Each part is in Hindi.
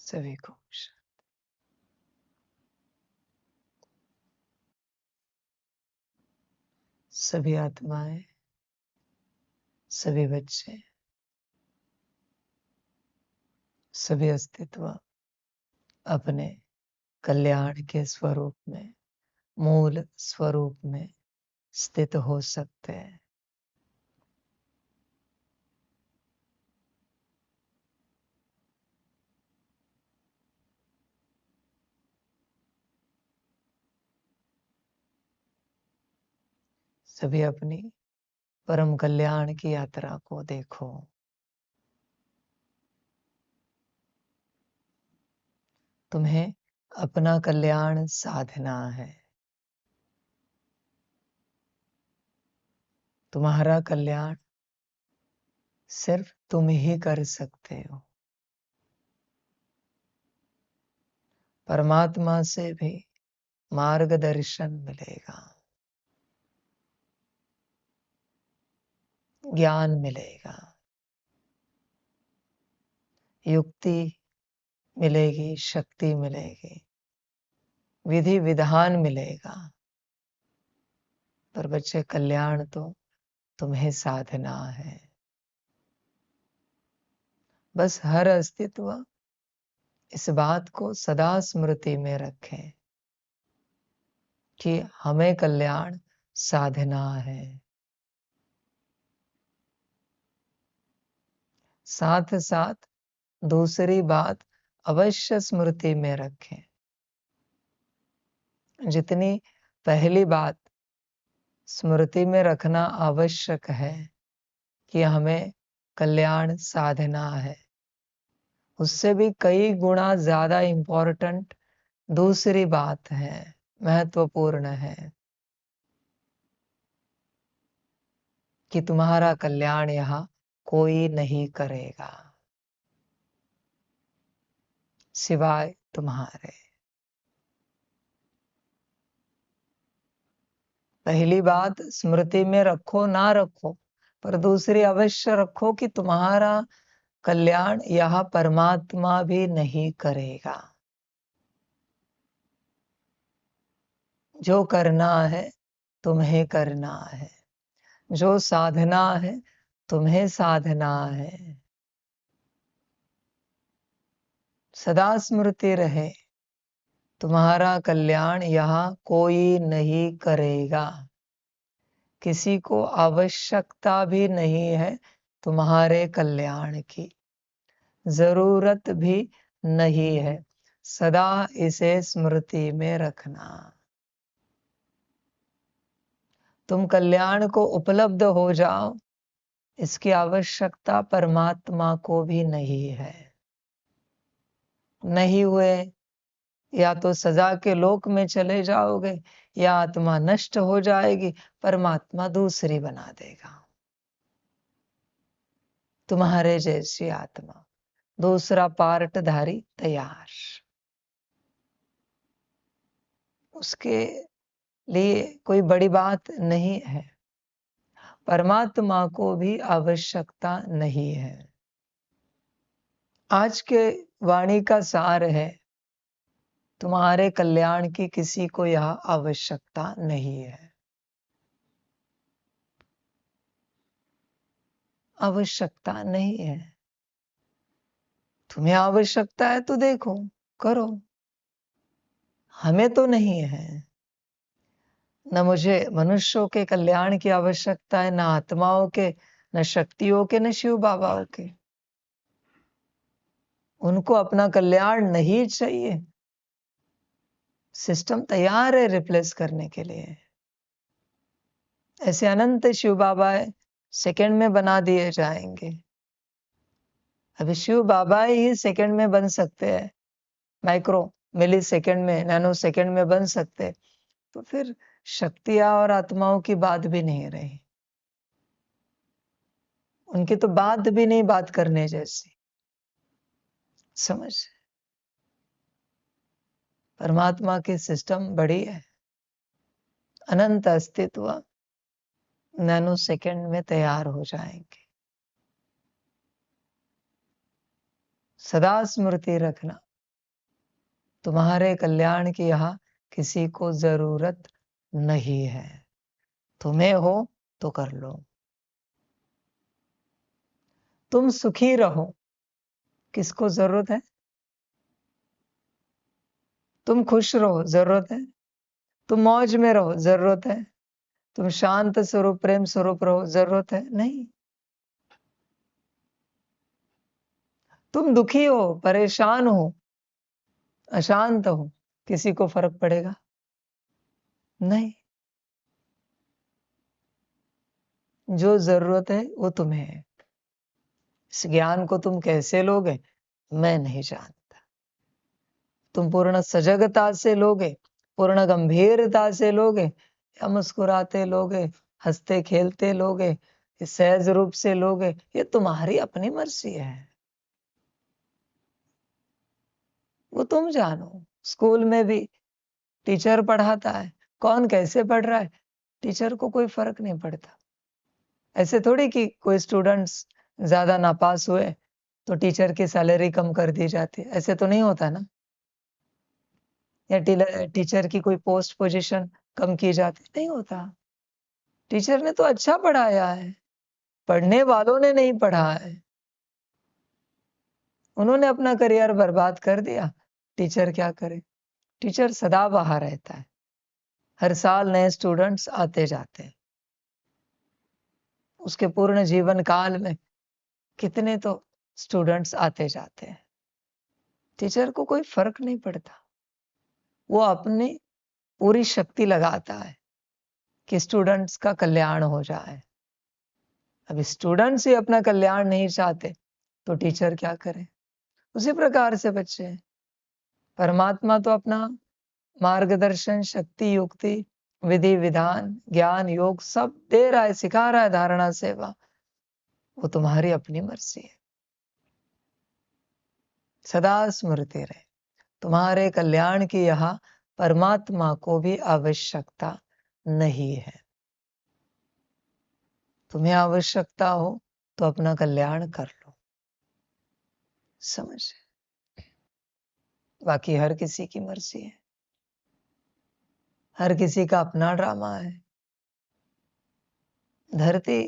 सभी को सभी आत्माएं, सभी बच्चे, सभी अस्तित्व अपने कल्याण के स्वरूप में, मूल स्वरूप में स्थित हो सकते हैं। सभी अपनी परम कल्याण की यात्रा को देखो। तुम्हें अपना कल्याण साधना है। तुम्हारा कल्याण सिर्फ तुम ही कर सकते हो। परमात्मा से भी मार्गदर्शन मिलेगा, ज्ञान मिलेगा, युक्ति मिलेगी, शक्ति मिलेगी, विधि विधान मिलेगा। पर बच्चे, कल्याण तो तुम्हें साधना है। बस हर अस्तित्व इस बात को सदा स्मृति में रखें कि हमें कल्याण साधना है। साथ साथ दूसरी बात अवश्य स्मृति में रखें। जितनी पहली बात स्मृति में रखना आवश्यक है कि हमें कल्याण साधना है, उससे भी कई गुना ज्यादा इंपॉर्टेंट दूसरी बात है, महत्वपूर्ण है कि तुम्हारा कल्याण यहाँ कोई नहीं करेगा सिवाय तुम्हारे। पहली बात स्मृति में रखो ना रखो, पर दूसरी अवश्य रखो कि तुम्हारा कल्याण यह परमात्मा भी नहीं करेगा। जो करना है तुम्हें करना है, जो साधना है तुम्हें साधना है। सदा स्मृति रहे, तुम्हारा कल्याण यहाँ कोई नहीं करेगा। किसी को आवश्यकता भी नहीं है तुम्हारे कल्याण की, जरूरत भी नहीं है। सदा इसे स्मृति में रखना। तुम कल्याण को उपलब्ध हो जाओ, इसकी आवश्यकता परमात्मा को भी नहीं है। नहीं हुए या तो सजा के लोक में चले जाओगे, या आत्मा नष्ट हो जाएगी, परमात्मा दूसरी बना देगा। तुम्हारे जैसी आत्मा, दूसरा पार्टधारी तैयार। उसके लिए कोई बड़ी बात नहीं है। परमात्मा को भी आवश्यकता नहीं है। आज के वाणी का सार है, तुम्हारे कल्याण की किसी को यह आवश्यकता नहीं है। आवश्यकता नहीं है। तुम्हें आवश्यकता है तो देखो, करो। हमें तो नहीं है। न मुझे मनुष्यों के कल्याण की आवश्यकता है, न आत्माओं के, न शक्तियों के, न शिव बाबाओं के। उनको अपना कल्याण नहीं चाहिए। सिस्टम तैयार है रिप्लेस करने के लिए। ऐसे अनंत शिव बाबा सेकंड में बना दिए जाएंगे। अभी शिव बाबा ही सेकंड में बन सकते हैं, माइक्रो मिली सेकंड में, नैनो सेकंड में बन सकते, तो फिर शक्तियां और आत्माओं की बात भी नहीं रही। उनकी तो बात भी नहीं बात करने जैसी। समझ? परमात्मा की सिस्टम बड़ी है। अनंत अस्तित्व नैनो सेकंड में तैयार हो जाएंगे। सदा स्मृति रखना, तुम्हारे कल्याण की यहाँ किसी को जरूरत नहीं है। तुम्हें हो तो कर लो। तुम सुखी रहो, किसको जरूरत है? तुम खुश रहो, जरूरत है? तुम मौज में रहो, जरूरत है? तुम शांत स्वरूप प्रेम स्वरूप रहो, जरूरत है? नहीं। तुम दुखी हो, परेशान हो, अशांत हो, किसी को फर्क पड़ेगा? नहीं। जो जरूरत है वो तुम्हें है। इस ज्ञान को तुम कैसे लोगे मैं नहीं जानता। तुम पूर्ण सजगता से लोगे, पूर्ण गंभीरता से लोगे, या मुस्कुराते लोगे, हंसते खेलते लोगे, सहज रूप से लोगे, ये तुम्हारी अपनी मर्जी है। वो तुम जानो। स्कूल में भी टीचर पढ़ाता है, कौन कैसे पढ़ रहा है टीचर को कोई फर्क नहीं पड़ता। ऐसे थोड़ी कि कोई स्टूडेंट्स ज्यादा नापास हुए तो टीचर की सैलरी कम कर दी जाती है, ऐसे तो नहीं होता ना। या टीचर की कोई पोस्ट पोजीशन कम की जाती, नहीं होता। टीचर ने तो अच्छा पढ़ाया है, पढ़ने वालों ने नहीं पढ़ा है। उन्होंने अपना करियर बर्बाद कर दिया, टीचर क्या करे? टीचर सदा बाहर रहता है, हर साल नए स्टूडेंट्स आते जाते हैं। उसके पूर्ण जीवन काल में कितने तो स्टूडेंट्स आते जाते हैं। टीचर को कोई फर्क नहीं पड़ता, वो अपनी पूरी शक्ति लगाता है कि स्टूडेंट्स का कल्याण हो जाए। अब स्टूडेंट्स ही अपना कल्याण नहीं चाहते तो टीचर क्या करे? उसी प्रकार से बच्चे, परमात्मा तो अपना मार्गदर्शन, शक्ति, युक्ति, विधि विधान, ज्ञान, योग सब दे रहा है, सिखा रहा है, धारणा सेवा। वो तुम्हारी अपनी मर्जी है। सदा स्मृति रहे, तुम्हारे कल्याण की यहाँ परमात्मा को भी आवश्यकता नहीं है। तुम्हें आवश्यकता हो तो अपना कल्याण कर लो, समझ? बाकी हर किसी की मर्जी है, हर किसी का अपना ड्रामा है। धरती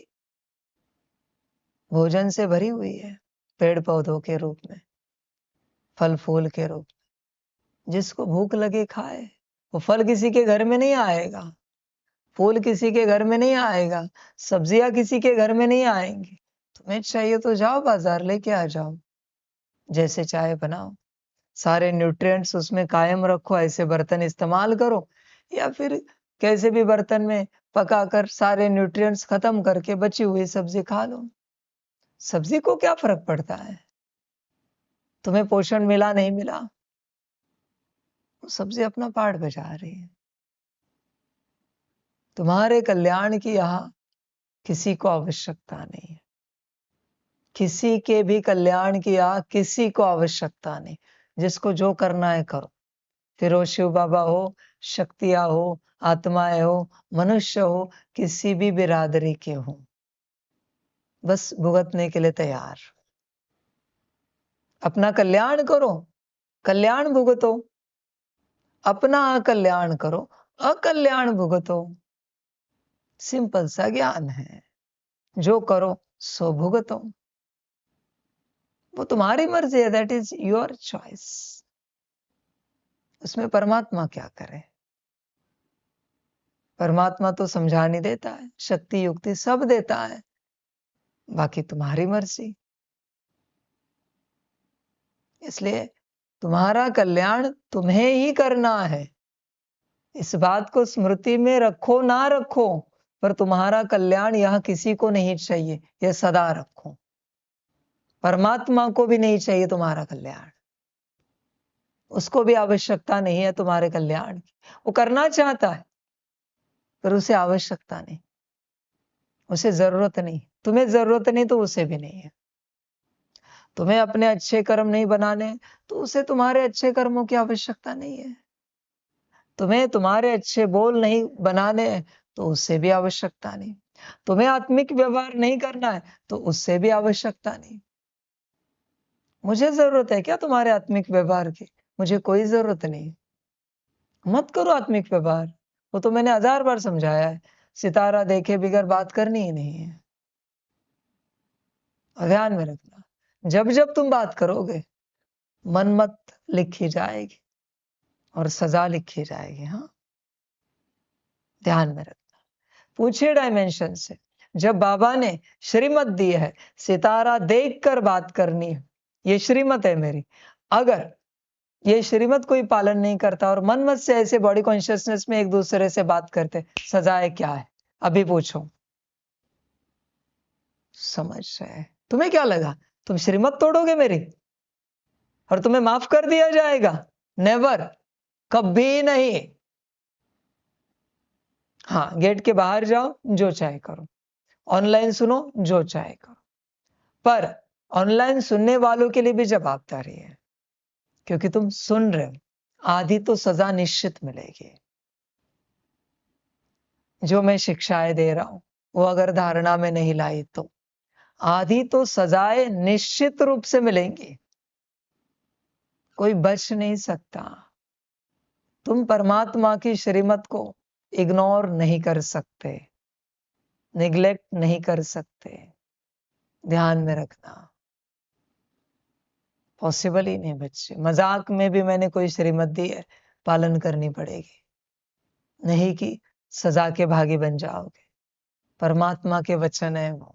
भोजन से भरी हुई है, पेड़ पौधों के रूप में, फल फूल के रूप में। जिसको भूख लगे खाए। वो फल किसी के घर में नहीं आएगा, फूल किसी के घर में नहीं आएगा, सब्जियां किसी के घर में नहीं आएंगी। तुम्हें चाहिए तो जाओ बाजार लेके आ जाओ, जैसे चाहे बनाओ, सारे न्यूट्रिएंट्स उसमें कायम रखो, ऐसे बर्तन इस्तेमाल करो, या फिर कैसे भी बर्तन में पकाकर सारे न्यूट्रिएंट्स खत्म करके बची हुई सब्जी खा लो। सब्जी को क्या फर्क पड़ता है? तुम्हें पोषण मिला नहीं मिला, वो सब्जी अपना पार्ट बजा रही है। तुम्हारे कल्याण की यहाँ किसी को आवश्यकता नहीं है, किसी के भी कल्याण की यहाँ किसी को आवश्यकता नहीं। जिसको जो करना है करो, फिर वो शिव बाबा हो, शक्तियां हो, आत्माएं हो, मनुष्य हो, किसी भी बिरादरी के हो, बस भुगतने के लिए तैयार। अपना कल्याण करो, कल्याण भुगतो, अपना अकल्याण करो, अकल्याण भुगतो। सिंपल सा ज्ञान है। जो करो सो भुगतो, वो तुम्हारी मर्जी है, दैट इज योर चॉइस। उसमें परमात्मा क्या करे? परमात्मा तो समझाने देता है, शक्ति युक्ति सब देता है, बाकी तुम्हारी मर्जी। इसलिए तुम्हारा कल्याण तुम्हें ही करना है। इस बात को स्मृति में रखो ना रखो, पर तुम्हारा कल्याण यह किसी को नहीं चाहिए, यह सदा रखो। परमात्मा को भी नहीं चाहिए तुम्हारा कल्याण, उसको भी आवश्यकता नहीं है तुम्हारे कल्याण की। वो करना चाहता है पर उसे आवश्यकता नहीं, उसे जरूरत नहीं। तुम्हें जरूरत नहीं तो उसे भी नहीं है। तुम्हें अपने अच्छे कर्म नहीं बनाने तो उसे तुम्हारे अच्छे कर्मों की आवश्यकता नहीं है। तुम्हें तुम्हारे अच्छे बोल नहीं बनाने तो उससे भी आवश्यकता नहीं। तुम्हें आत्मिक व्यवहार नहीं करना है तो उससे भी आवश्यकता नहीं। मुझे जरूरत है क्या तुम्हारे आत्मिक व्यवहार की? मुझे कोई जरूरत नहीं। मत करो आत्मिक व्यवहार, वो तो मैंने 1000 बार समझाया है। सितारा देखे बिगर बात करनी ही नहीं है। और ध्यान में रखना, जब जब तुम बात करोगे मनमत लिखी जाएगी और सजा लिखी जाएगी। हाँ, ध्यान में रखना। पूछिए डायमेंशन से, जब बाबा ने श्रीमत दी है सितारा देखकर बात करनी है, ये श्रीमत है मेरी, अगर ये श्रीमत कोई पालन नहीं करता और मनमत से ऐसे बॉडी कॉन्शियसनेस में एक दूसरे से बात करते, सजाए क्या है? अभी पूछो। समझ रहे? तुम्हें क्या लगा तुम श्रीमत तोड़ोगे मेरी और तुम्हें माफ कर दिया जाएगा? नेवर, कभी नहीं। हाँ, गेट के बाहर जाओ, जो चाहे करो, ऑनलाइन सुनो, जो चाहे करो, पर ऑनलाइन सुनने वालों के लिए भी जवाबदारी है, क्योंकि तुम सुन रहे हो। आधी तो सजा निश्चित मिलेगी। जो मैं शिक्षाएं दे रहा हूं वो अगर धारणा में नहीं लाई तो आधी तो सजाएं निश्चित रूप से मिलेंगी, कोई बच नहीं सकता। तुम परमात्मा की श्रीमत को इग्नोर नहीं कर सकते, निग्लेक्ट नहीं कर सकते। ध्यान में रखना, पॉसिबल ही नहीं बच्चे। मजाक में भी मैंने कोई श्रीमत दी है, पालन करनी पड़ेगी, नहीं कि सजा के भागी बन जाओगे। परमात्मा के वचन है वो,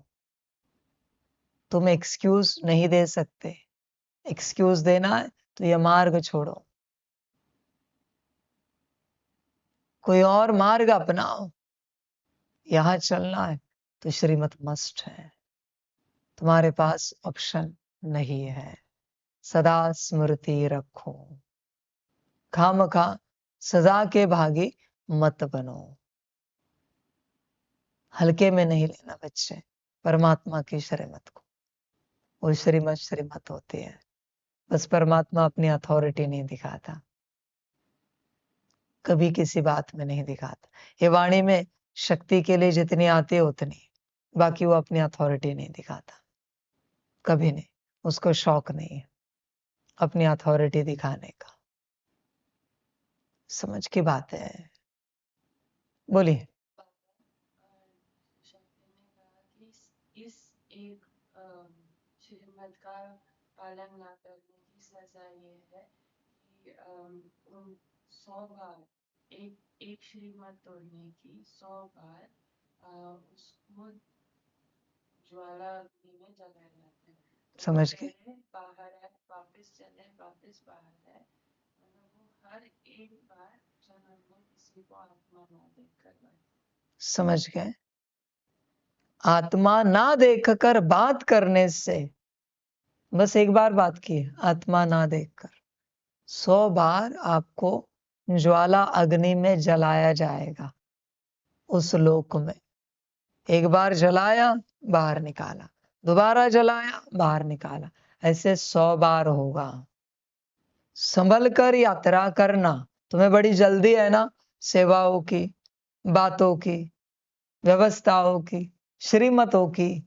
तुम एक्सक्यूज नहीं दे सकते। एक्सक्यूज देना है तो यह मार्ग छोड़ो, कोई और मार्ग अपनाओ। यहां चलना है तो श्रीमत मस्ट है, तुम्हारे पास ऑप्शन नहीं है। सदा स्मृति रखो, खामखा सजा के भागी मत बनो। हल्के में नहीं लेना बच्चे परमात्मा की श्रीमत को। वो श्रीमत श्रीमत होती है, बस परमात्मा अपनी अथॉरिटी नहीं दिखाता, कभी किसी बात में नहीं दिखाता। ये वाणी में शक्ति के लिए जितनी आती है उतनी, बाकी वो अपनी अथॉरिटी नहीं दिखाता, कभी नहीं। उसको शौक नहीं है अपनी अथॉरिटी दिखाने का। समझ की बात है, बोलिए। इस एक श्रीमत का पालन ना करने की सजा ये है कि 100 बार एक श्रीमत तोड़ने की 100 बार उसको ज्वाला अग्नि में जलाया जाता है। तो समझ गए? बाहर है, वापस चले, वापस बाहर है, मतलब वो हर एक बार जन्म में किसी को आत्मा ना देखकर। समझ गए? आत्मा ना देखकर बात करने से, बस एक बार बात की, आत्मा ना देखकर 100 बार आपको ज्वाला अग्नि में जलाया जाएगा उस लोक में। एक बार जलाया, बाहर निकाला, दोबारा जलाया, बाहर निकाला, ऐसे 100 बार होगा। संभल कर यात्रा करना। तुम्हें बड़ी जल्दी है ना सेवाओं की, बातों की, व्यवस्थाओं की, श्रीमतों की।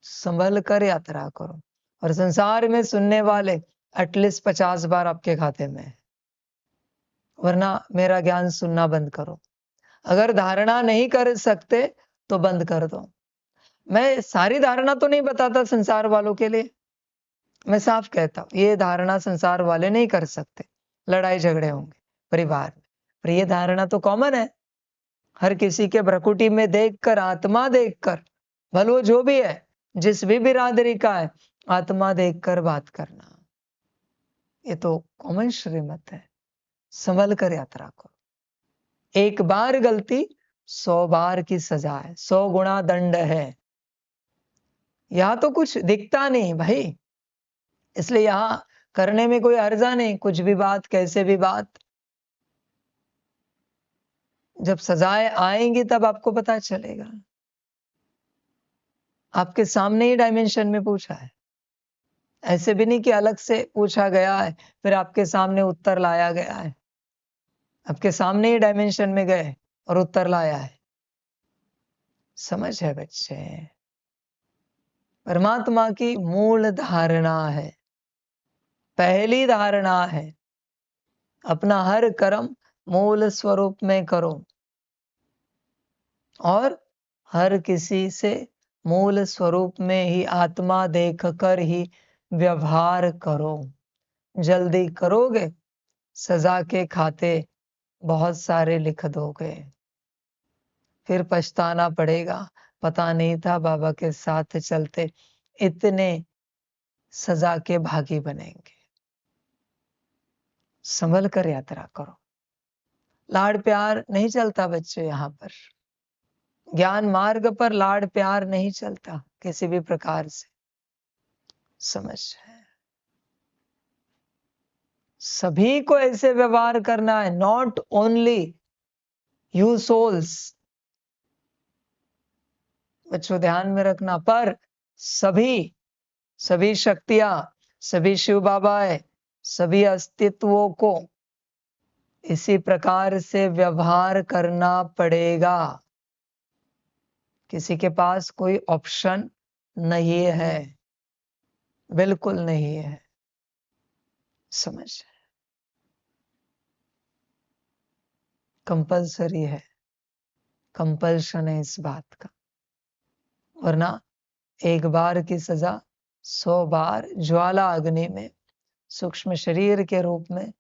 संभल कर यात्रा करो। और संसार में सुनने वाले एटलीस्ट 50 बार आपके खाते में है, वरना मेरा ज्ञान सुनना बंद करो। अगर धारणा नहीं कर सकते तो बंद कर दो। मैं सारी धारणा तो नहीं बताता संसार वालों के लिए, मैं साफ कहता हूं ये धारणा संसार वाले नहीं कर सकते, लड़ाई झगड़े होंगे परिवार में, पर ये धारणा तो कॉमन है। हर किसी के भ्रकुटी में देखकर, आत्मा देखकर, भले वो जो भी है, जिस भी बिरादरी का है, आत्मा देखकर बात करना, ये तो कॉमन श्रीमत है। संभल कर यात्रा करो। एक बार गलती 100 बार की सजा है, 100 गुना दंड है। यहां तो कुछ दिखता नहीं भाई, इसलिए यहां करने में कोई अर्जा नहीं, कुछ भी बात, कैसे भी बात। जब सजाएं आएंगी तब आपको पता चलेगा। आपके सामने ही डायमेंशन में पूछा है, ऐसे भी नहीं कि अलग से पूछा गया है फिर आपके सामने उत्तर लाया गया है। आपके सामने ही डायमेंशन में गए और उत्तर लाया है। समझ है बच्चे? परमात्मा की मूल धारणा है, पहली धारणा है, अपना हर कर्म मूल स्वरूप में करो और हर किसी से मूल स्वरूप में ही आत्मा देखकर ही व्यवहार करो। जल्दी करोगे, सजा के खाते बहुत सारे लिख दोगे, फिर पछताना पड़ेगा, पता नहीं था बाबा के साथ चलते इतने सजा के भागी बनेंगे। संभल कर यात्रा करो। लाड प्यार नहीं चलता बच्चे, यहाँ पर ज्ञान मार्ग पर लाड प्यार नहीं चलता किसी भी प्रकार से। समझ है, सभी को ऐसे व्यवहार करना है, नॉट ओनली यू सोल्स। बच्चों ध्यान में रखना, पर सभी शक्तियां, सभी शिव बाबाएं, सभी अस्तित्वों को इसी प्रकार से व्यवहार करना पड़ेगा। किसी के पास कोई ऑप्शन नहीं है, बिल्कुल नहीं है। समझ, कंपलसरी है, कंपल्शन है इस बात का, वरना एक बार की सजा 100 बार ज्वाला अग्नि में सूक्ष्म शरीर के रूप में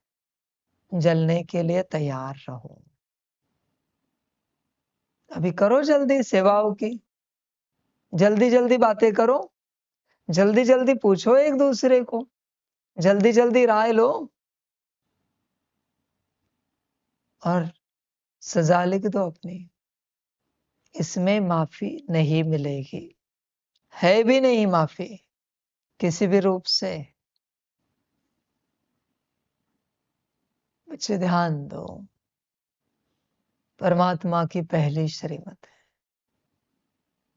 जलने के लिए तैयार रहो। अभी करो जल्दी सेवाओं की, जल्दी जल्दी बातें करो, जल्दी जल्दी पूछो एक दूसरे को, जल्दी जल्दी राय लो और सजा लिख दो अपनी। इसमें माफी नहीं मिलेगी, है भी नहीं माफी किसी भी रूप से। बच्चे ध्यान दो, परमात्मा की पहली श्रीमत है,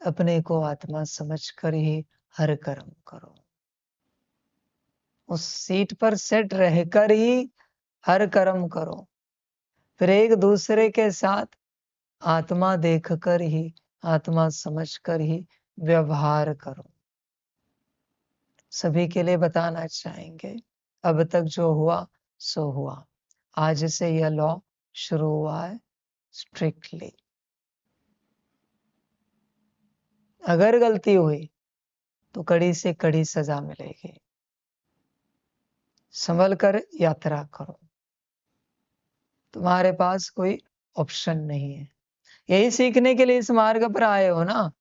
अपने को आत्मा समझकर ही हर कर्म करो। उस सीट पर सेट रहकर ही हर कर्म करो, फिर एक दूसरे के साथ आत्मा देखकर ही, आत्मा समझकर ही व्यवहार करो। सभी के लिए बताना चाहेंगे, अब तक जो हुआ सो हुआ, आज से यह लॉ शुरू हुआ है स्ट्रिक्टली। अगर गलती हुई तो कड़ी से कड़ी सजा मिलेगी। संभल कर यात्रा करो, तुम्हारे पास कोई ऑप्शन नहीं है। यही सीखने के लिए इस मार्ग पर आए हो ना,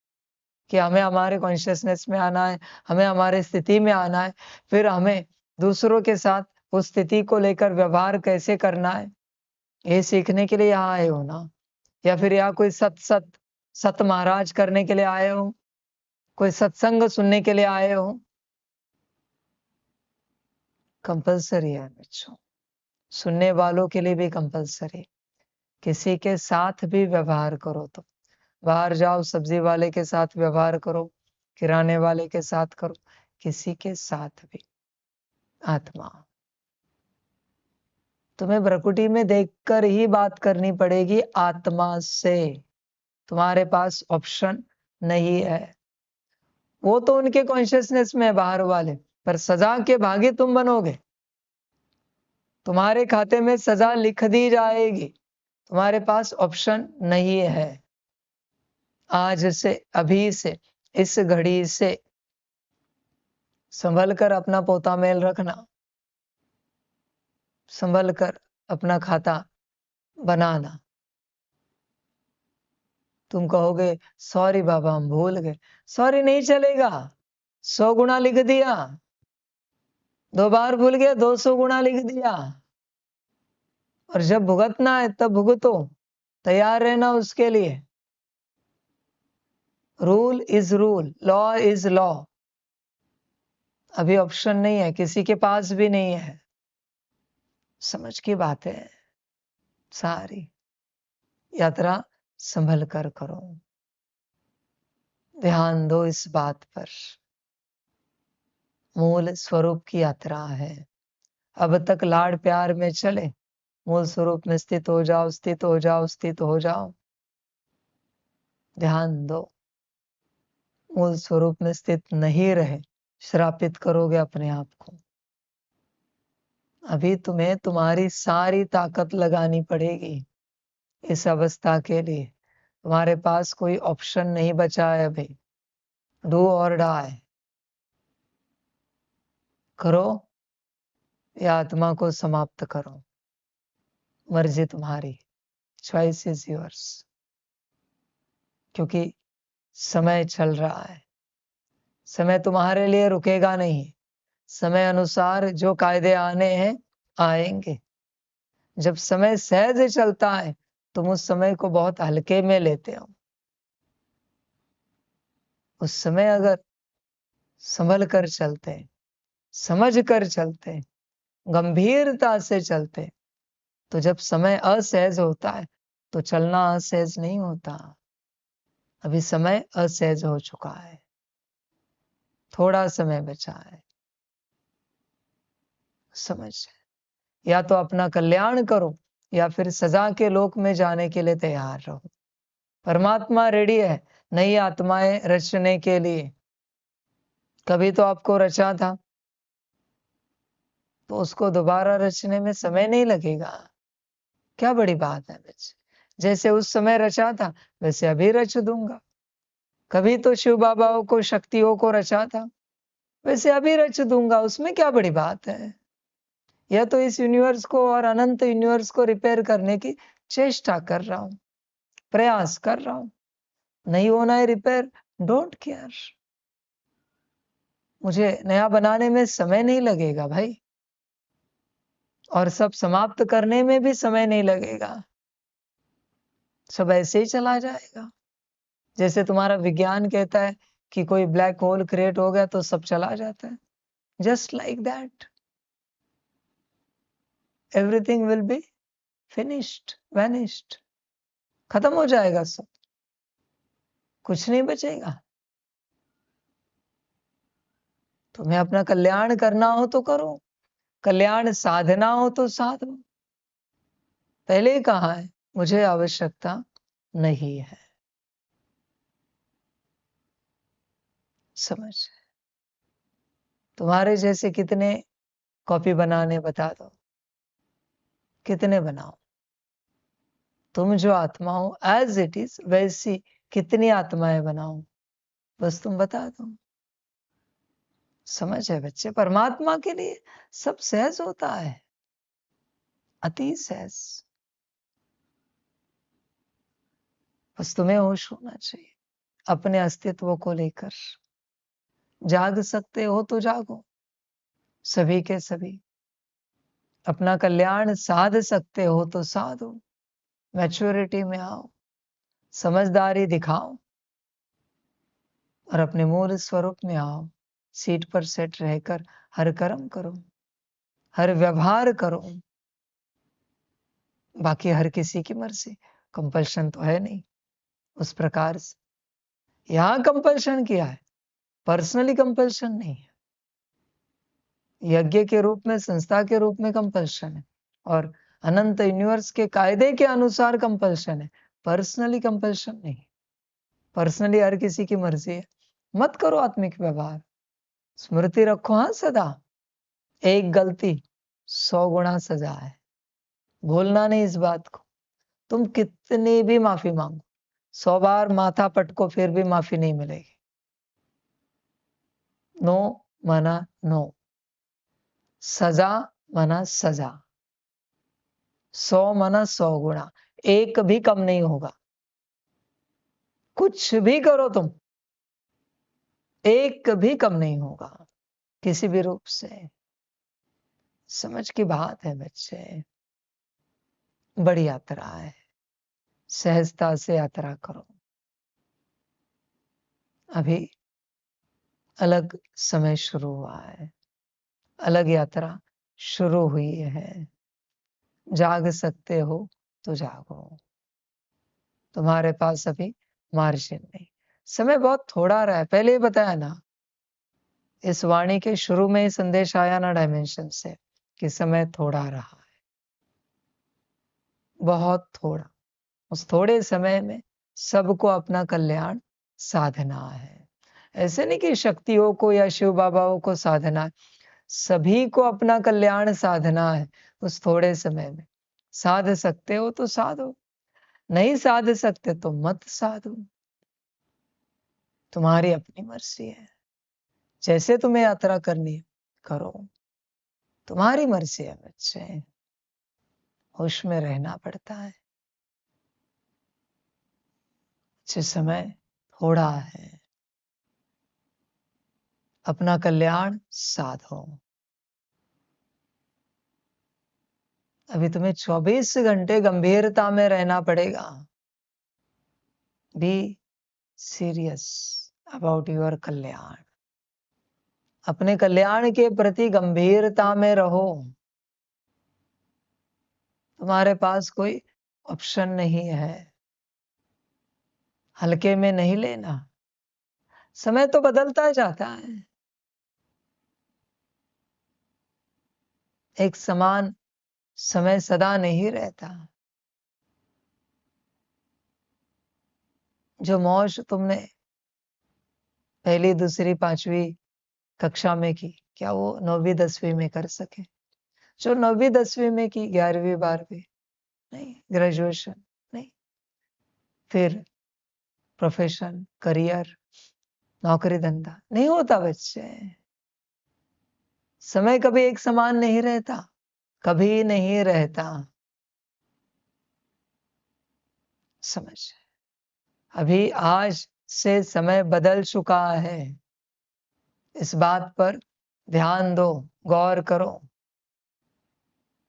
कि हमें हमारे कॉन्शियसनेस में आना है, हमें हमारे स्थिति में आना है, फिर हमें दूसरों के साथ उस स्थिति को लेकर व्यवहार कैसे करना है, ये सीखने के लिए यहाँ आए हो ना। या फिर यहाँ कोई सत महाराज करने के लिए आए हो, कोई सत्संग सुनने के लिए आए हो। कंपलसरी है बच्चों, सुनने वालों के लिए भी कंपलसरी। किसी के साथ भी व्यवहार करो तो, बाहर जाओ सब्जी वाले के साथ व्यवहार करो, किराने वाले के साथ करो, किसी के साथ भी। आत्मा तुम्हें प्रकृति में देखकर ही बात करनी पड़ेगी, आत्मा से। तुम्हारे पास ऑप्शन नहीं है। वो तो उनके कॉन्शियसनेस में है बाहर वाले, पर सजा के भागी तुम बनोगे। तुम्हारे खाते में सजा लिख दी जाएगी, तुम्हारे पास ऑप्शन नहीं है। आज से, अभी से, इस घड़ी से संभल कर अपना पोता मेल रखना, संभल कर अपना खाता बनाना। तुम कहोगे सॉरी बाबा हम भूल गए, सॉरी नहीं चलेगा, 100 गुना लिख दिया। 2 बार भूल गया, 200 गुना लिख दिया। और जब भुगतना है तब भुगतो, तैयार रहना उसके लिए। Rule is rule, law is law. अभी ऑप्शन नहीं है, किसी के पास भी नहीं है। समझ की बात है सारी। यात्रा संभल कर करो, ध्यान दो इस बात पर। मूल स्वरूप की यात्रा है। अब तक लाड प्यार में चले, मूल स्वरूप में स्थित हो जाओ, स्थित हो जाओ, स्थित हो जाओ। ध्यान दो, मूल स्वरूप में स्थित नहीं रहे, श्रापित करोगे अपने आप को। अभी तुम्हें तुम्हारी सारी ताकत लगानी पड़ेगी इस अवस्था के लिए। तुम्हारे पास कोई ऑप्शन नहीं बचा है अभी। डू और डाई, करो या आत्मा को समाप्त करो, मर्जी तुम्हारी, चॉइस इज योर्स। क्योंकि समय चल रहा है, समय तुम्हारे लिए रुकेगा नहीं। समय अनुसार जो कायदे आने हैं आएंगे। जब समय सहज चलता है तुम उस समय को बहुत हल्के में लेते हो। उस समय अगर संभल कर चलते, समझ कर चलते, गंभीरता से चलते, तो जब समय असहज होता है तो चलना असहज नहीं होता। अभी समय असहज हो चुका है, थोड़ा समय बचा है। समझ, या तो अपना कल्याण करो या फिर सजा के लोक में जाने के लिए तैयार रहो। परमात्मा रेडी है नई आत्माएं रचने के लिए। कभी तो आपको रचा था, तो उसको दोबारा रचने में समय नहीं लगेगा। क्या बड़ी बात है बच्चे, जैसे उस समय रचा था वैसे अभी रच दूंगा। कभी तो शिव बाबाओं को, शक्तियों को रचा था, वैसे अभी रच दूंगा। उसमें क्या बड़ी बात है। या तो इस यूनिवर्स को और अनंत यूनिवर्स को रिपेयर करने की चेष्टा कर रहा हूं, प्रयास कर रहा हूं। नहीं होना है रिपेयर, डोंट केयर। मुझे नया बनाने में समय नहीं लगेगा भाई, और सब समाप्त करने में भी समय नहीं लगेगा। सब ऐसे ही चला जाएगा। जैसे तुम्हारा विज्ञान कहता है कि कोई ब्लैक होल क्रिएट हो गया तो सब चला जाता है, just like that everything will be finished, vanished. खत्म हो जाएगा सब, कुछ नहीं बचेगा। तुम्हें अपना कल्याण करना हो तो करो, कल्याण साधना हो तो साधो। पहले ही कहा है मुझे आवश्यकता नहीं है। समझ, तुम्हारे जैसे कितने कॉपी बनाने बता दो, कितने बनाओ। तुम जो आत्मा हो एज इट इज वैसी कितनी आत्माएं बनाओ, बस तुम बता दो। समझ है बच्चे, परमात्मा के लिए सब सहज होता है, अति सहज। बस तुम्हें होश होना चाहिए अपने अस्तित्व को लेकर। जाग सकते हो तो जागो, सभी के सभी। अपना कल्याण साध सकते हो तो साधो, मैच्योरिटी में आओ, समझदारी दिखाओ और अपने मूल स्वरूप में आओ। सीट पर सेट रहकर हर कर्म करो, हर व्यवहार करो। बाकी हर किसी की मर्जी, कंपल्शन तो है नहीं उस प्रकार से। यहां कंपल्शन किया है, पर्सनली कंपल्शन नहीं है। यज्ञ के रूप में, संस्था के रूप में कंपल्शन है, और अनंत यूनिवर्स के कायदे के अनुसार कंपल्शन है, पर्सनली कंपल्शन नहीं। पर्सनली हर किसी की मर्जी है। मत करो आत्मिक व्यवहार। स्मृति रखो हाँ सदा, एक गलती 100 गुना सजा है। भूलना नहीं इस बात को। तुम कितनी भी माफी मांगो, 100 बार माथा पटको, फिर भी माफी नहीं मिलेगी। नो माना नो, सजा माना सजा। 100 माना 100 गुना, एक भी कम नहीं होगा। कुछ भी करो तुम, एक भी कम नहीं होगा किसी भी रूप से। समझ की बात है बच्चे, बड़ी यात्रा है, सहजता से यात्रा करो। अभी अलग समय शुरू हुआ है, अलग यात्रा शुरू हुई है। जाग सकते हो तो जागो, तुम्हारे पास अभी मार्जिन नहीं। समय बहुत थोड़ा रहा है, पहले ही बताया ना। इस वाणी के शुरू में ही संदेश आया ना डायमेंशन से कि समय थोड़ा रहा है, बहुत थोड़ा। उस थोड़े समय में सबको अपना कल्याण साधना है। ऐसे नहीं कि शक्तियों को या शिव बाबाओं को साधना है, सभी को अपना कल्याण साधना है उस थोड़े समय में। साध सकते हो तो साधो, नहीं साध सकते तो मत साधो। तुम्हारी अपनी मर्जी है, जैसे तुम्हें यात्रा करनी है करो, तुम्हारी मर्जी है बच्चे। होश में रहना पड़ता है। अच्छे समय थोड़ा है, अपना कल्याण साधो। अभी तुम्हें 24 घंटे गंभीरता में रहना पड़ेगा। बी सीरियस अबाउट योर कल्याण। अपने कल्याण के प्रति गंभीरता में रहो। तुम्हारे पास कोई ऑप्शन नहीं है, हल्के में नहीं लेना। समय तो बदलता जाता है, एक समान समय सदा नहीं रहता। जो मौज तुमने पहली दूसरी पांचवी कक्षा में की, क्या वो 9वीं 10वीं में कर सके? जो 9वीं 10वीं में की, 11वीं 12वीं नहीं, ग्रेजुएशन नहीं, फिर प्रोफेशन, करियर, नौकरी धंधा नहीं होता बच्चे। समय कभी एक समान नहीं रहता, कभी नहीं रहता। समझ, अभी आज से समय बदल चुका है, इस बात पर ध्यान दो, गौर करो,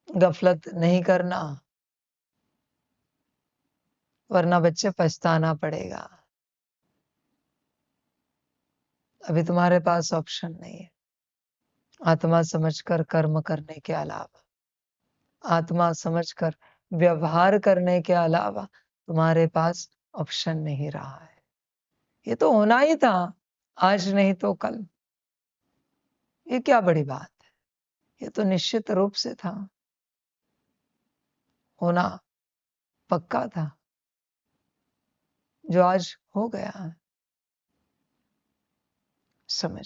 गफलत नहीं करना, वरना बच्चे पछताना पड़ेगा। अभी तुम्हारे पास ऑप्शन नहीं है। आत्मा समझकर कर्म करने के अलावा, आत्मा समझकर व्यवहार करने के अलावा तुम्हारे पास ऑप्शन नहीं रहा है। ये तो होना ही था, आज नहीं तो कल। ये क्या बड़ी बात है, ये तो निश्चित रूप से था, होना पक्का था, जो आज हो गया। समझ,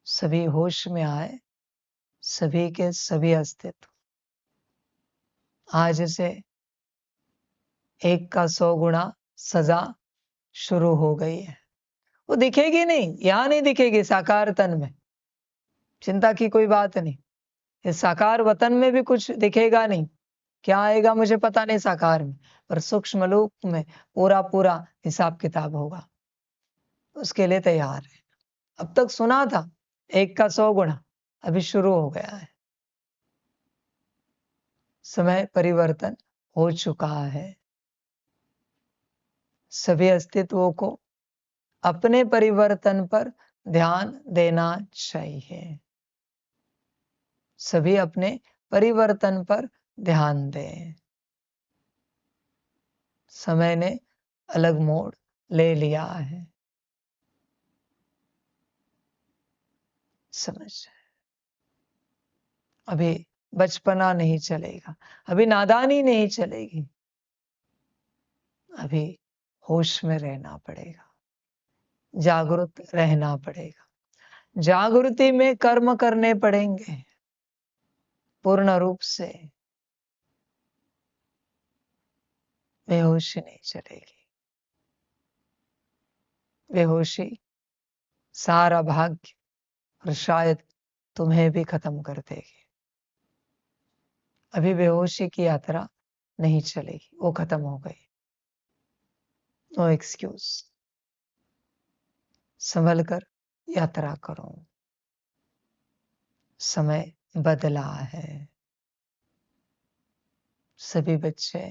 सभी होश में आए, सभी के सभी अस्तित्व। आज से 1 का 100 गुना सजा शुरू हो गई है। वो दिखेगी नहीं, यहां नहीं दिखेगी साकार तन में, चिंता की कोई बात नहीं। इस साकार वतन में भी कुछ दिखेगा नहीं, क्या आएगा मुझे पता नहीं साकार में, पर सूक्ष्म लोक में पूरा पूरा हिसाब किताब होगा। उसके लिए तैयार है। अब तक सुना था 1 का 100 गुना, अभी शुरू हो गया है। समय परिवर्तन हो चुका है। सभी अस्तित्वों को अपने परिवर्तन पर ध्यान देना चाहिए। सभी अपने परिवर्तन पर ध्यान दें। समय ने अलग मोड़ ले लिया है। समझ, अभी बचपना नहीं चलेगा, अभी नादानी नहीं चलेगी, अभी होश में रहना पड़ेगा, जागरूक रहना पड़ेगा। जागृति में कर्म करने पड़ेंगे पूर्ण रूप से। बेहोशी नहीं चलेगी। बेहोशी सारा भाग्य और शायद तुम्हें भी खत्म कर देगी। अभी बेहोशी की यात्रा नहीं चलेगी, वो खत्म हो गई। नो एक्सक्यूज, संभल कर यात्रा करो। समय बदला है। सभी बच्चे,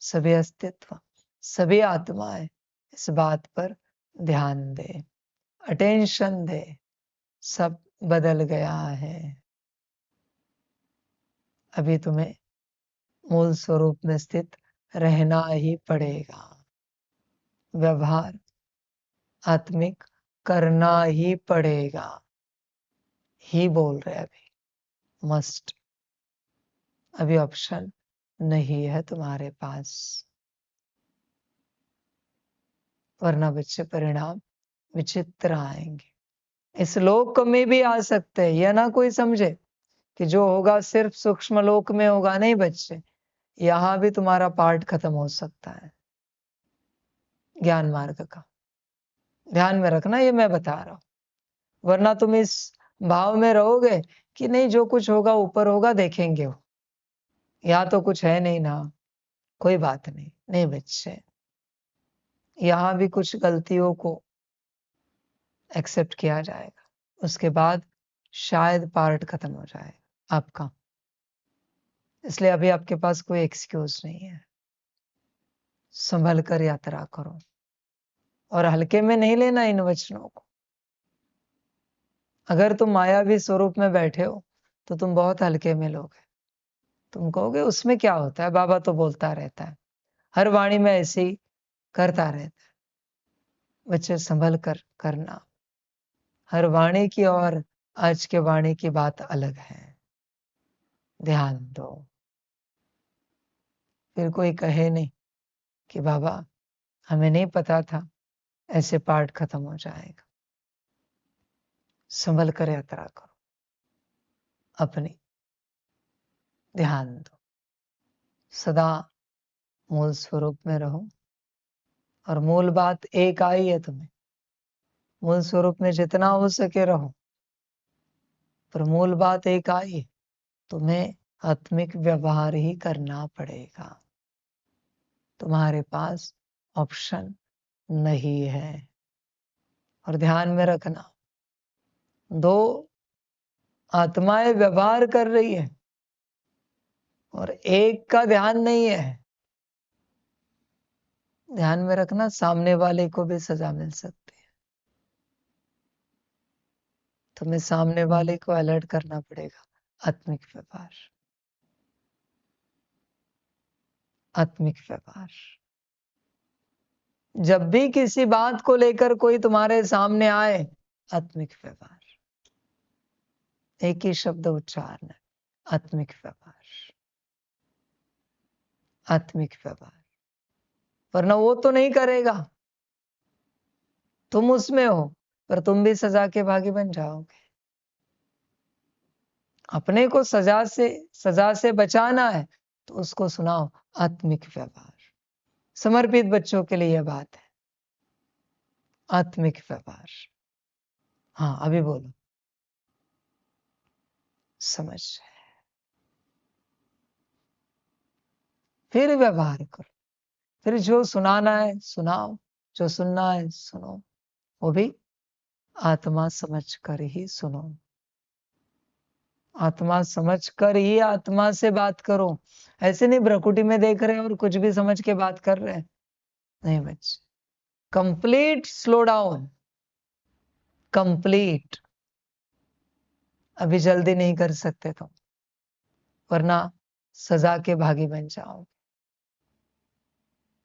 सभी अस्तित्व, सभी आत्माएं इस बात पर ध्यान दे, अटेंशन दे। सब बदल गया है। अभी तुम्हें मूल स्वरूप में स्थित रहना ही पड़ेगा। व्यवहार आत्मिक करना ही पड़ेगा, ही बोल रहे अभी, मस्ट। अभी ऑप्शन नहीं है तुम्हारे पास, वरना बच्चे परिणाम विचित्र आएंगे। इस लोक में भी आ सकते हैं, यह ना कोई समझे कि जो होगा सिर्फ सूक्ष्म लोक में होगा। नहीं बच्चे, यहां भी तुम्हारा पार्ट खत्म हो सकता है ज्ञान मार्ग का। ध्यान में रखना, ये मैं बता रहा हूं। वरना तुम इस भाव में रहोगे कि नहीं, जो कुछ होगा ऊपर होगा, देखेंगे। वो यहाँ तो कुछ है नहीं ना, कोई बात नहीं। नहीं बच्चे, यहाँ भी कुछ गलतियों को एक्सेप्ट किया जाएगा, उसके बाद शायद पार्ट खत्म हो जाएगा आपका। इसलिए अभी आपके पास कोई एक्सक्यूज नहीं है। संभल कर यात्रा करो और हल्के में नहीं लेना इन वचनों को। अगर तुम मायावी स्वरूप में बैठे हो तो तुम बहुत हल्के में लोगे। तुम कहोगे उसमें क्या होता है, बाबा तो बोलता रहता है, हर वाणी में ऐसे ही करता रहता है। बच्चे संभल कर करना। हर वाणी की और आज के वाणी की बात अलग है, ध्यान दो। फिर कोई कहे नहीं कि बाबा हमें नहीं पता था ऐसे पार्ट खत्म हो जाएगा। संभल कर यात्रा करो, अपनी ध्यान दो, सदा मूल स्वरूप में रहो। और मूल बात एक आई है तुम्हें, मूल स्वरूप में जितना हो सके रहो। पर मूल बात एक आई है, तुम्हें आत्मिक व्यवहार ही करना पड़ेगा। तुम्हारे पास ऑप्शन नहीं है। और ध्यान में रखना, दो आत्माएं व्यवहार कर रही है और एक का ध्यान नहीं है। ध्यान में रखना, सामने वाले को भी सजा मिल सकती है। तुम्हें सामने वाले को अलर्ट करना पड़ेगा। आत्मिक व्यवहार, आत्मिक व्यवहार। जब भी किसी बात को लेकर कोई तुम्हारे सामने आए, आत्मिक व्यवहार, एक ही शब्द उच्चारण है, आत्मिक व्यवहार, आत्मिक व्यवहार। वरना वो तो नहीं करेगा, तुम उसमें हो, पर तुम भी सजा के भागी बन जाओगे। अपने को सजा से बचाना है तो उसको सुनाओ आत्मिक व्यवहार। समर्पित बच्चों के लिए यह बात है, आत्मिक व्यवहार। हाँ अभी बोलो, समझ। फिर व्यवहार करो, फिर जो सुनाना है सुनाओ, जो सुनना है सुनो। वो भी आत्मा समझ कर ही सुनो, आत्मा समझ कर ही आत्मा से बात करो। ऐसे नहीं भ्रकुटी में देख रहे और कुछ भी समझ के बात कर रहे हैं। नहीं बच्चे, कंप्लीट स्लो डाउन, कंप्लीट। अभी जल्दी नहीं कर सकते तुम, वरना सजा के भागी बन जाओ।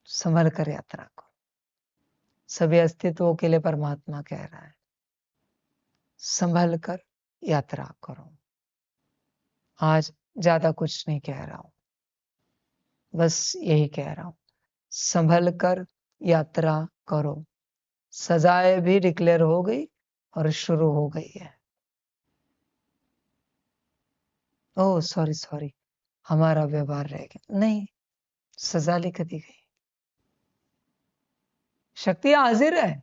संभल कर यात्रा करो। सभी अस्तित्वों के लिए परमात्मा कह रहा है, संभल कर यात्रा करो। आज ज्यादा कुछ नहीं कह रहा हूं, बस यही कह रहा हूं, संभल कर यात्रा करो। सजाएं भी डिक्लेयर हो गई और शुरू हो गई है। ओह सॉरी सॉरी, हमारा व्यवहार रह गया। नहीं, सजा लिख दी गई, शक्ति हाजिर है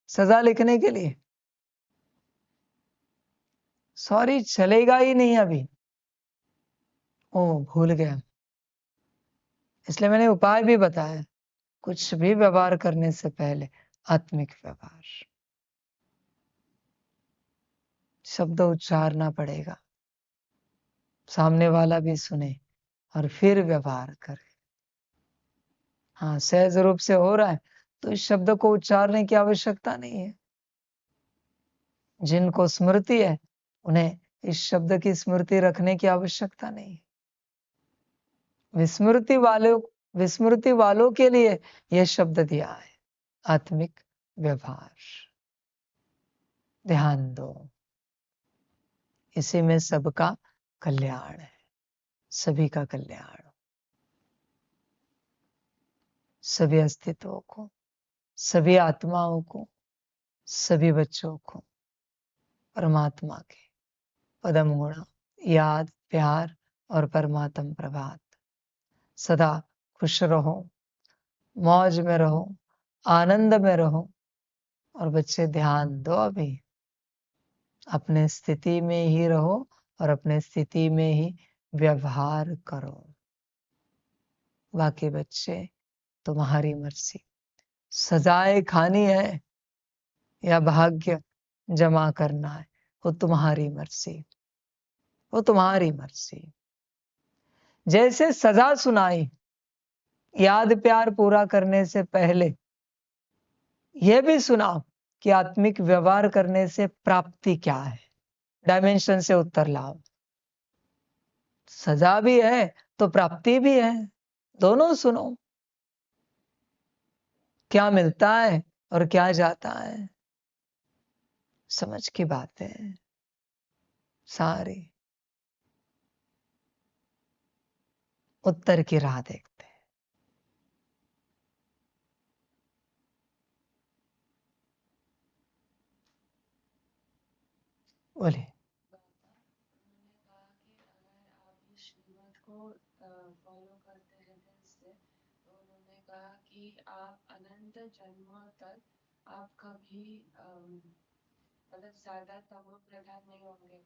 सजा लिखने के लिए। सॉरी चलेगा ही नहीं अभी, ओह भूल गया। इसलिए मैंने उपाय भी बताया, कुछ भी व्यवहार करने से पहले आत्मिक व्यवहार, शब्द उच्चारना पड़ेगा, सामने वाला भी सुने और फिर व्यवहार करे। हाँ सहज रूप से हो रहा है तो इस शब्द को उच्चारने की आवश्यकता नहीं है। जिनको स्मृति है उन्हें इस शब्द की स्मृति रखने की आवश्यकता नहीं है। विस्मृति वालों के लिए यह शब्द दिया है, आत्मिक व्यवहार। ध्यान दो, इसी में सबका कल्याण है, सभी का कल्याण। सभी अस्तित्वों को, सभी आत्माओं को, सभी बच्चों को परमात्मा के पदम गुण, याद, प्यार और परमात्म प्रभात। सदा खुश रहो, मौज में रहो, आनंद में रहो। और बच्चे ध्यान दो, अभी अपने स्थिति में ही रहो और अपने स्थिति में ही व्यवहार करो। बाकी बच्चे तुम्हारी मर्जी, सजाएं खानी है या भाग्य जमा करना है, वो तुम्हारी मर्जी, वो तुम्हारी मर्जी। जैसे सजा सुनाई याद प्यार पूरा करने से पहले, यह भी सुनाओ कि आत्मिक व्यवहार करने से प्राप्ति क्या है। डायमेंशन से उत्तर लाओ। सजा भी है तो प्राप्ति भी है, दोनों सुनो। क्या मिलता है और क्या जाता है, समझ की बातें सारी। उत्तर की राह देखते हैं। बोले फॉलो करते हैं दिल से, तो उन्होंने कहा कि आप अनंत जन्मों तक आप कभी मतलब ज्यादा तमो प्रधान नहीं होंगे।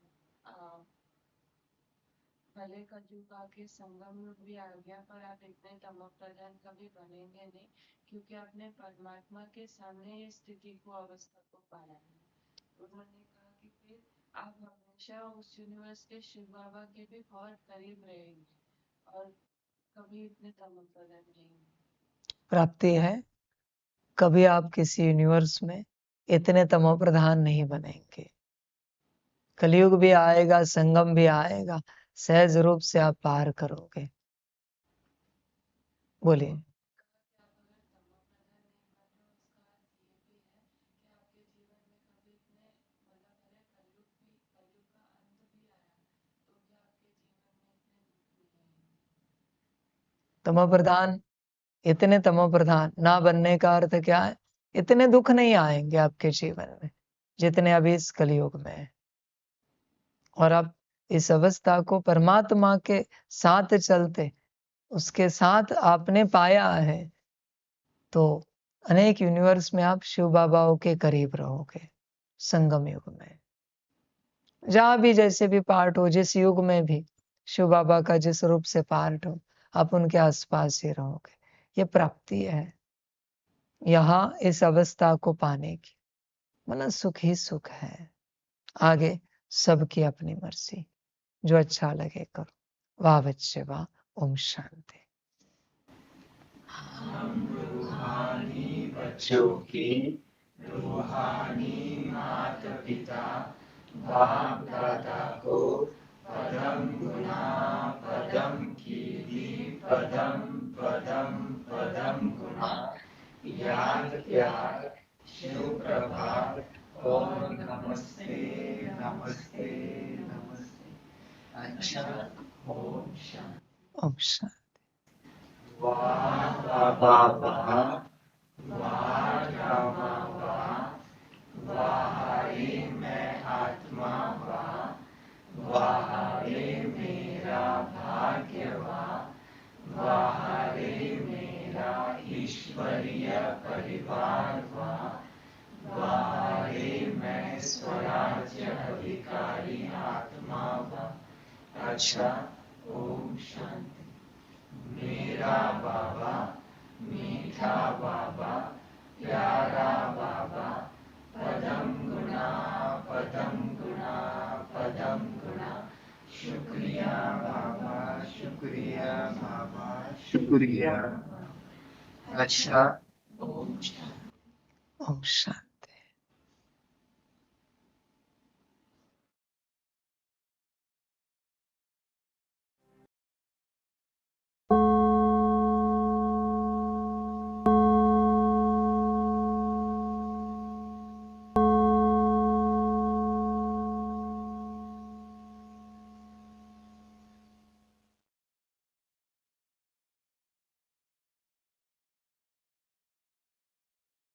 भले कलयुग आके संगम युग भी आ गया, पर आप इतने तमो प्रधान कभी बनेंगे नहीं, क्योंकि आपने परमात्मा के सामने ये स्थिति को, अवस्था को पाया है। उन्होंने कहा कि फिर आप हमेशा उस यूनिवर्स के शिव बाबा के भी बहुत करीब रहेंगे और कभी इतने तमो प्रधान नहीं। प्राप्ति है, कभी आप किसी यूनिवर्स में इतने तमो प्रधान नहीं बनेंगे। कलयुग भी आएगा, संगम भी आएगा, सहज रूप से आप पार करोगे। बोलिए। तमो प्रधान, इतने तमो प्रधान ना बनने का अर्थ क्या है? इतने दुख नहीं आएंगे आपके जीवन में जितने अभी इस कलयुग में है। और अब इस अवस्था को परमात्मा के साथ चलते, उसके साथ आपने पाया है, तो अनेक यूनिवर्स में आप शिव बाबाओं के करीब रहोगे। संगम युग में जहां भी जैसे भी पार्ट हो, जिस युग में भी शिव बाबा का जिस रूप से पार्ट हो, आप उनके आसपास ही रहोगे। ये प्राप्ति है यहाँ इस अवस्था को पाने की। मतलब सुख ही सुख है, आगे सबकी अपनी मर्जी, जो अच्छा लगे करो। वाह बच्चे वाह। ओम शांति। हम रूहानी बच्चों की रूहानी माता पिता बाप दादा को पदम गुना पदम कीर्ति पदम पदम पदम गुना याद प्यार सुप्रभात और नमस्ते नमस्ते नमस्ते। अच्छा, ओम शांति। ओम शांति। वाह वाह वाह वाह रामा वाह वाह रे मैं आत्मा वाह वाह रे मेरा भाग्य वाह रे मेरा ईश्वरीय परिवार वाह रे मैं स्वराज्य अधिकारी आत्मा वाह। अच्छा, ओम शांति। मेरा बाबा मीठा बाबा प्यारा बाबा पदम गुना पदम गुना पदम गुना। शुक्रिया बाबा शुक्रिया बाबा शुक्रिया। अच्छा, ओम शांति। ओम शांति।